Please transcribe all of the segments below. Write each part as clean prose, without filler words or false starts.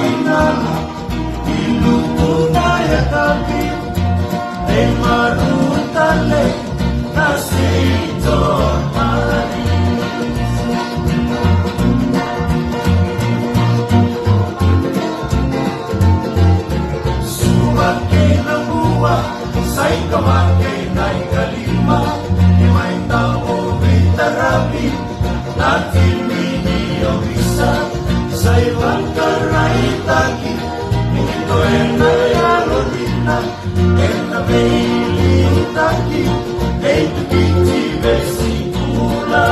inala, ilutunay at kapit, ay marutali na si Don Maris. Sumakay na buwa, sa'y kamakay na'y kalima, di may tao may tarabi, natin miniyong isa, sa ibang karay taki, ito ay nayalo din na, ay nabili taki, ay tubiti besikula.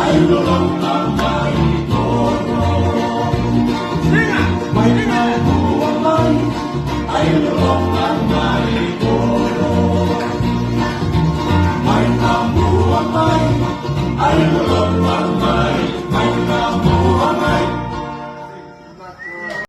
I no longer